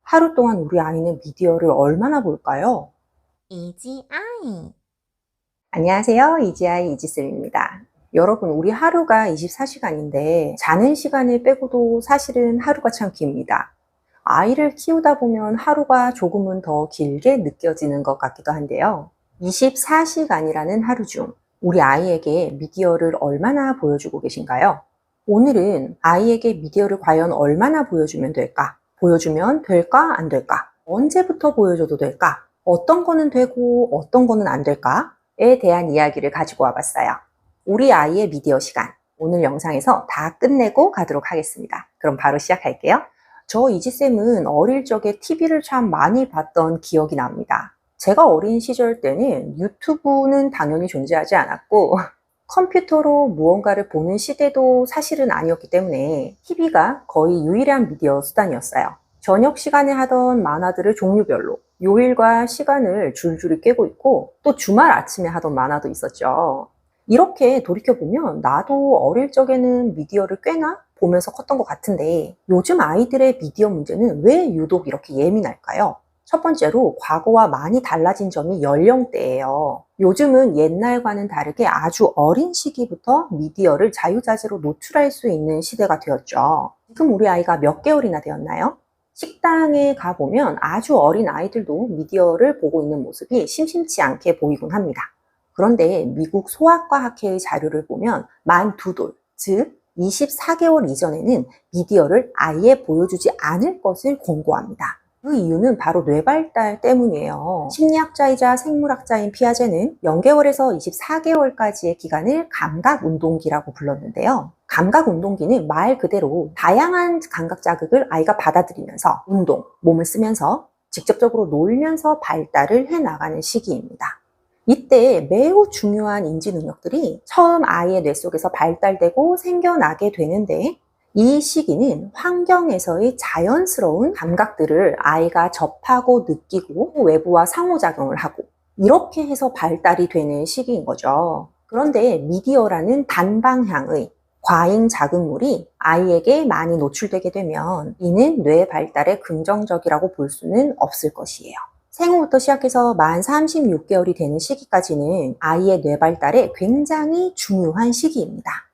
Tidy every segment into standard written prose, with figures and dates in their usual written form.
하루 동안 우리 아이는 미디어를 얼마나 볼까요? 이지아이. 안녕하세요. 이지아이 이지쌤입니다. 여러분, 우리 하루가 24시간인데 자는 시간을 빼고도 사실은 하루가 참 깁니다. 아이를 키우다 보면 하루가 조금은 더 길게 느껴지는 것 같기도 한데요. 24시간이라는 하루 중 우리 아이에게 미디어를 얼마나 보여주고 계신가요? 오늘은 아이에게 미디어를 과연 얼마나 보여주면 될까? 보여주면 될까? 안 될까? 언제부터 보여줘도 될까? 어떤 거는 되고 어떤 거는 안 될까?에 대한 이야기를 가지고 와봤어요. 우리 아이의 미디어 시간. 오늘 영상에서 다 끝내고 가도록 하겠습니다. 그럼 바로 시작할게요. 저 이지쌤은 어릴 적에 TV를 참 많이 봤던 기억이 납니다. 제가 어린 시절 때는 유튜브는 당연히 존재하지 않았고 컴퓨터로 무언가를 보는 시대도 사실은 아니었기 때문에 TV가 거의 유일한 미디어 수단이었어요. 저녁 시간에 하던 만화들을 종류별로 요일과 시간을 줄줄이 깨고 있고 또 주말 아침에 하던 만화도 있었죠. 이렇게 돌이켜보면 나도 어릴 적에는 미디어를 꽤나 보면서 컸던 것 같은데 요즘 아이들의 미디어 문제는 왜 유독 이렇게 예민할까요? 첫 번째로 과거와 많이 달라진 점이 연령대예요. 요즘은 옛날과는 다르게 아주 어린 시기부터 미디어를 자유자재로 노출할 수 있는 시대가 되었죠. 지금 우리 아이가 몇 개월이나 되었나요? 식당에 가보면 아주 어린 아이들도 미디어를 보고 있는 모습이 심심치 않게 보이곤 합니다. 그런데 미국 소아과학회의 자료를 보면 만 2돌, 즉 24개월 이전에는 미디어를 아예 보여주지 않을 것을 권고합니다. 그 이유는 바로 뇌발달 때문이에요. 심리학자이자 생물학자인 피아제는 0개월에서 24개월까지의 기간을 감각운동기라고 불렀는데요. 감각운동기는 말 그대로 다양한 감각 자극을 아이가 받아들이면서 운동, 몸을 쓰면서 직접적으로 놀면서 발달을 해나가는 시기입니다. 이때 매우 중요한 인지 능력들이 처음 아이의 뇌 속에서 발달되고 생겨나게 되는데 이 시기는 환경에서의 자연스러운 감각들을 아이가 접하고 느끼고 외부와 상호작용을 하고 이렇게 해서 발달이 되는 시기인 거죠. 그런데 미디어라는 단방향의 과잉 자극물이 아이에게 많이 노출되게 되면 이는 뇌 발달에 긍정적이라고 볼 수는 없을 것이에요. 생후부터 시작해서 만 36개월이 되는 시기까지는 아이의 뇌 발달에 굉장히 중요한 시기입니다.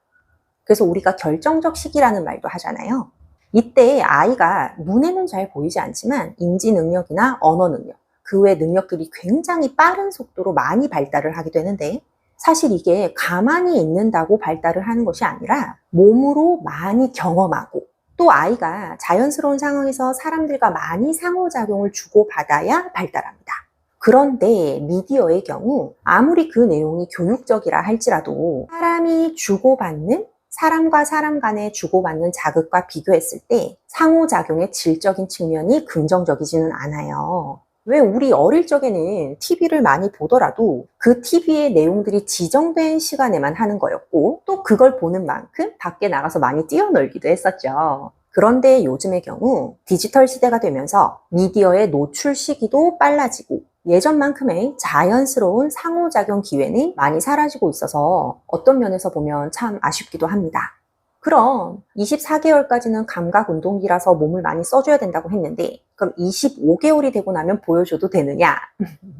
그래서 우리가 결정적 시기라는 말도 하잖아요. 이때 아이가 눈에는 잘 보이지 않지만 인지 능력이나 언어 능력, 그 외 능력들이 굉장히 빠른 속도로 많이 발달을 하게 되는데 사실 이게 가만히 있는다고 발달을 하는 것이 아니라 몸으로 많이 경험하고 또 아이가 자연스러운 상황에서 사람들과 많이 상호작용을 주고받아야 발달합니다. 그런데 미디어의 경우 아무리 그 내용이 교육적이라 할지라도 사람이 주고받는 사람과 사람 간에 주고받는 자극과 비교했을 때 상호작용의 질적인 측면이 긍정적이지는 않아요. 왜 우리 어릴 적에는 TV를 많이 보더라도 그 TV의 내용들이 지정된 시간에만 하는 거였고 또 그걸 보는 만큼 밖에 나가서 많이 뛰어놀기도 했었죠. 그런데 요즘의 경우 디지털 시대가 되면서 미디어의 노출 시기도 빨라지고 예전만큼의 자연스러운 상호작용 기회는 많이 사라지고 있어서 어떤 면에서 보면 참 아쉽기도 합니다. 그럼 24개월까지는 감각운동기라서 몸을 많이 써줘야 된다고 했는데 그럼 25개월이 되고 나면 보여줘도 되느냐?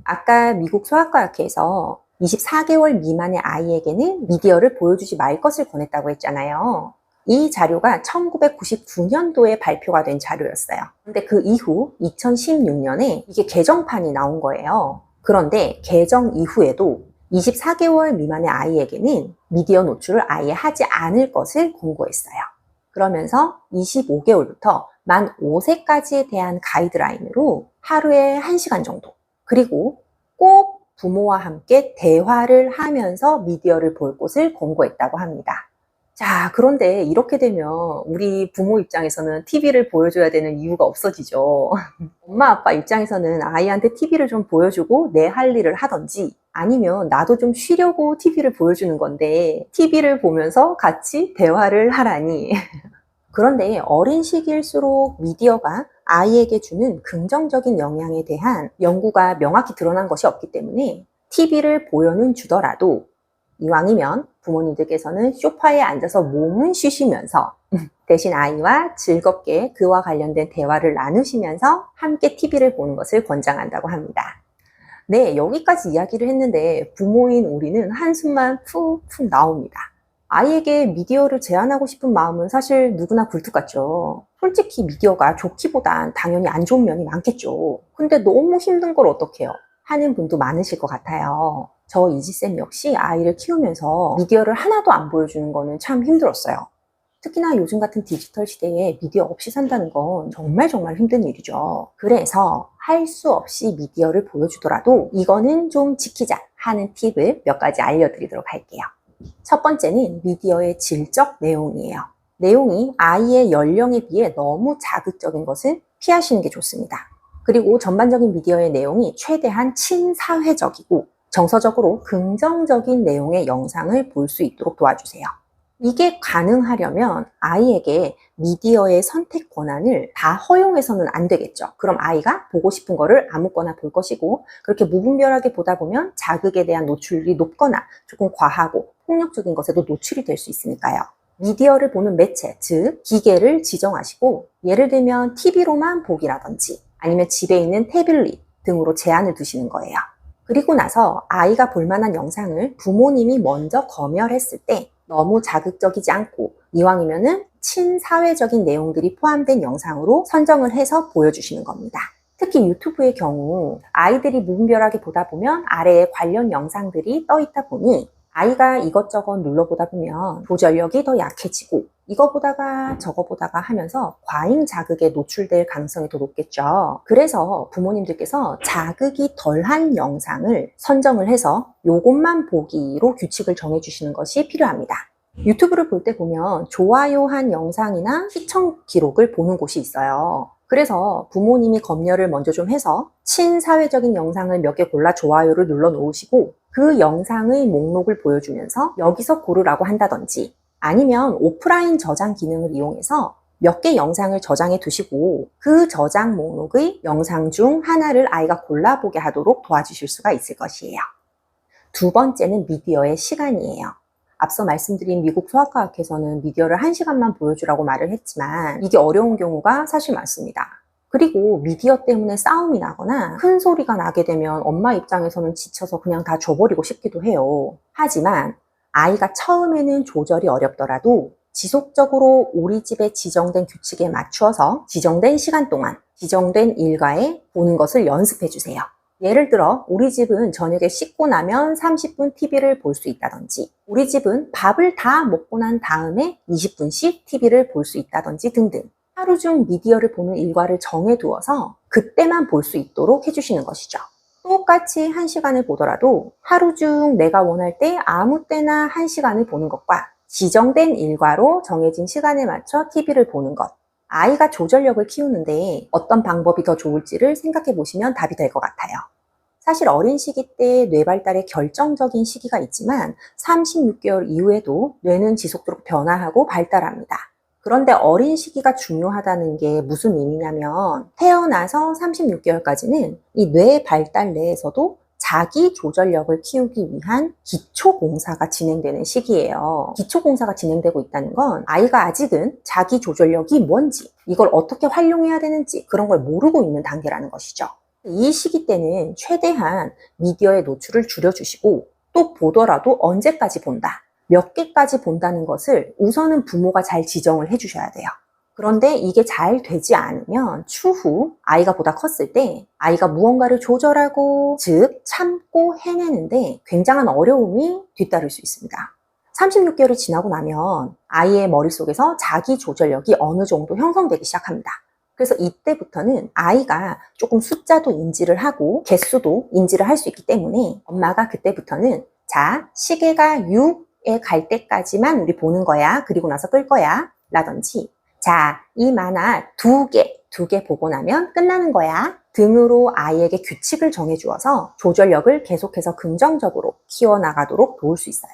아까 미국 소아과학회에서 24개월 미만의 아이에게는 미디어를 보여주지 말 것을 권했다고 했잖아요. 이 자료가 1999년도에 발표가 된 자료였어요. 근데 그 이후 2016년에 이게 개정판이 나온 거예요. 그런데 개정 이후에도 24개월 미만의 아이에게는 미디어 노출을 아예 하지 않을 것을 권고했어요. 그러면서 25개월부터 만 5세까지에 대한 가이드라인으로 하루에 1시간 정도 그리고 꼭 부모와 함께 대화를 하면서 미디어를 볼 것을 권고했다고 합니다. 자, 그런데 이렇게 되면 우리 부모 입장에서는 TV를 보여줘야 되는 이유가 없어지죠. 엄마 아빠 입장에서는 아이한테 TV를 좀 보여주고 내 할 일을 하던지 아니면 나도 좀 쉬려고 TV를 보여주는 건데 TV를 보면서 같이 대화를 하라니. 그런데 어린 시기일수록 미디어가 아이에게 주는 긍정적인 영향에 대한 연구가 명확히 드러난 것이 없기 때문에 TV를 보여는 주더라도 이왕이면 부모님들께서는 소파에 앉아서 몸은 쉬시면서 대신 아이와 즐겁게 그와 관련된 대화를 나누시면서 함께 TV를 보는 것을 권장한다고 합니다. 네, 여기까지 이야기를 했는데 부모인 우리는 한숨만 푹푹 나옵니다. 아이에게 미디어를 제한하고 싶은 마음은 사실 누구나 굴뚝 같죠. 솔직히 미디어가 좋기보단 당연히 안 좋은 면이 많겠죠. 근데 너무 힘든 걸 어떡해요? 하는 분도 많으실 것 같아요. 저 이지쌤 역시 아이를 키우면서 미디어를 하나도 안 보여주는 거는 참 힘들었어요. 특히나 요즘 같은 디지털 시대에 미디어 없이 산다는 건 정말 힘든 일이죠. 그래서 할 수 없이 미디어를 보여주더라도 이거는 좀 지키자 하는 팁을 몇 가지 알려드리도록 할게요. 첫 번째는 미디어의 질적 내용이에요. 내용이 아이의 연령에 비해 너무 자극적인 것은 피하시는 게 좋습니다. 그리고 전반적인 미디어의 내용이 최대한 친사회적이고 정서적으로 긍정적인 내용의 영상을 볼 수 있도록 도와주세요. 이게 가능하려면 아이에게 미디어의 선택 권한을 다 허용해서는 안 되겠죠. 그럼 아이가 보고 싶은 거를 아무거나 볼 것이고, 그렇게 무분별하게 보다 보면 자극에 대한 노출이 높거나 조금 과하고 폭력적인 것에도 노출이 될 수 있으니까요. 미디어를 보는 매체, 즉 기계를 지정하시고, 예를 들면 TV로만 보기라든지 아니면 집에 있는 태블릿 등으로 제한을 두시는 거예요. 그리고 나서 아이가 볼 만한 영상을 부모님이 먼저 검열했을 때 너무 자극적이지 않고 이왕이면은 친사회적인 내용들이 포함된 영상으로 선정을 해서 보여주시는 겁니다. 특히 유튜브의 경우 아이들이 무분별하게 보다 보면 아래에 관련 영상들이 떠 있다 보니 아이가 이것저것 눌러보다 보면 조절력이 더 약해지고 이거 보다가 저거 보다가 하면서 과잉 자극에 노출될 가능성이 더 높겠죠. 그래서 부모님들께서 자극이 덜한 영상을 선정을 해서 요것만 보기로 규칙을 정해주시는 것이 필요합니다. 유튜브를 볼 때 보면 좋아요한 영상이나 시청 기록을 보는 곳이 있어요. 그래서 부모님이 검열을 먼저 좀 해서 친사회적인 영상을 몇 개 골라 좋아요를 눌러 놓으시고 그 영상의 목록을 보여주면서 여기서 고르라고 한다든지 아니면 오프라인 저장 기능을 이용해서 몇 개 영상을 저장해 두시고 그 저장 목록의 영상 중 하나를 아이가 골라보게 하도록 도와주실 수가 있을 것이에요. 두 번째는 미디어의 시간이에요. 앞서 말씀드린 미국 소아과학회에서는 미디어를 1시간만 보여주라고 말을 했지만 이게 어려운 경우가 사실 많습니다. 그리고 미디어 때문에 싸움이 나거나 큰 소리가 나게 되면 엄마 입장에서는 지쳐서 그냥 다 줘버리고 싶기도 해요. 하지만 아이가 처음에는 조절이 어렵더라도 지속적으로 우리 집에 지정된 규칙에 맞추어서 지정된 시간 동안 지정된 일과에 보는 것을 연습해 주세요. 예를 들어 우리 집은 저녁에 씻고 나면 30분 TV를 볼 수 있다든지 우리 집은 밥을 다 먹고 난 다음에 20분씩 TV를 볼 수 있다든지 등등 하루 중 미디어를 보는 일과를 정해두어서 그때만 볼 수 있도록 해주시는 것이죠. 똑같이 1시간을 보더라도 하루 중 내가 원할 때 아무 때나 1시간을 보는 것과 지정된 일과로 정해진 시간에 맞춰 TV를 보는 것. 아이가 조절력을 키우는데 어떤 방법이 더 좋을지를 생각해 보시면 답이 될 것 같아요. 사실 어린 시기 때 뇌 발달의 결정적인 시기가 있지만 36개월 이후에도 뇌는 지속적으로 변화하고 발달합니다. 그런데 어린 시기가 중요하다는 게 무슨 의미냐면 태어나서 36개월까지는 이 뇌 발달 내에서도 자기 조절력을 키우기 위한 기초공사가 진행되는 시기예요. 기초공사가 진행되고 있다는 건 아이가 아직은 자기 조절력이 뭔지 이걸 어떻게 활용해야 되는지 그런 걸 모르고 있는 단계라는 것이죠. 이 시기 때는 최대한 미디어의 노출을 줄여주시고 또 보더라도 언제까지 본다, 몇 개까지 본다는 것을 우선은 부모가 잘 지정을 해주셔야 돼요. 그런데 이게 잘 되지 않으면 추후 아이가 보다 컸을 때 아이가 무언가를 조절하고 즉 참고 해내는데 굉장한 어려움이 뒤따를 수 있습니다. 36개월이 지나고 나면 아이의 머릿속에서 자기 조절력이 어느 정도 형성되기 시작합니다. 그래서 이때부터는 아이가 조금 숫자도 인지를 하고 개수도 인지를 할 수 있기 때문에 엄마가 그때부터는 자, 시계가 6에 갈 때까지만 우리 보는 거야. 그리고 나서 끌 거야. 라든지 자, 이 만화 2개 보고 나면 끝나는 거야. 등으로 아이에게 규칙을 정해주어서 조절력을 계속해서 긍정적으로 키워나가도록 도울 수 있어요.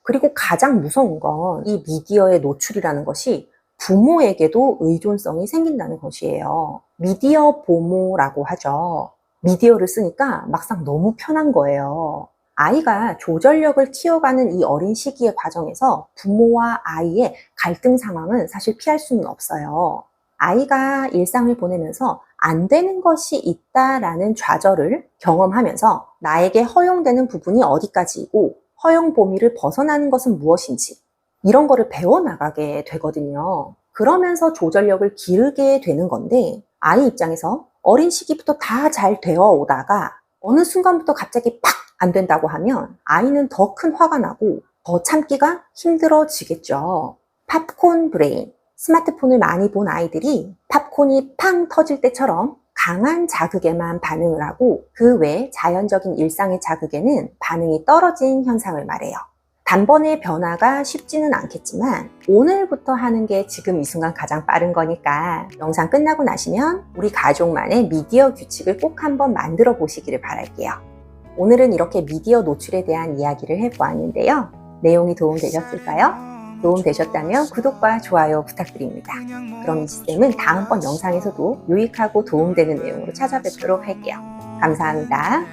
그리고 가장 무서운 건 이 미디어의 노출이라는 것이 부모에게도 의존성이 생긴다는 것이에요. 미디어 보모라고 하죠. 미디어를 쓰니까 막상 너무 편한 거예요. 아이가 조절력을 키워가는 이 어린 시기의 과정에서 부모와 아이의 갈등 상황은 사실 피할 수는 없어요. 아이가 일상을 보내면서 안 되는 것이 있다라는 좌절을 경험하면서 나에게 허용되는 부분이 어디까지이고 허용 범위를 벗어나는 것은 무엇인지 이런 거를 배워나가게 되거든요. 그러면서 조절력을 기르게 되는 건데 아이 입장에서 어린 시기부터 다 잘 되어 오다가 어느 순간부터 갑자기 팍 안 된다고 하면 아이는 더 큰 화가 나고 더 참기가 힘들어지겠죠. 팝콘 브레인. 스마트폰을 많이 본 아이들이 팝콘이 팡 터질 때처럼 강한 자극에만 반응을 하고 그 외 자연적인 일상의 자극에는 반응이 떨어진 현상을 말해요. 단번에 변화가 쉽지는 않겠지만 오늘부터 하는 게 지금 이 순간 가장 빠른 거니까 영상 끝나고 나시면 우리 가족만의 미디어 규칙을 꼭 한번 만들어 보시기를 바랄게요. 오늘은 이렇게 미디어 노출에 대한 이야기를 해보았는데요. 내용이 도움되셨을까요? 도움되셨다면 구독과 좋아요 부탁드립니다. 그럼 이지쌤은 다음번 영상에서도 유익하고 도움되는 내용으로 찾아뵙도록 할게요. 감사합니다.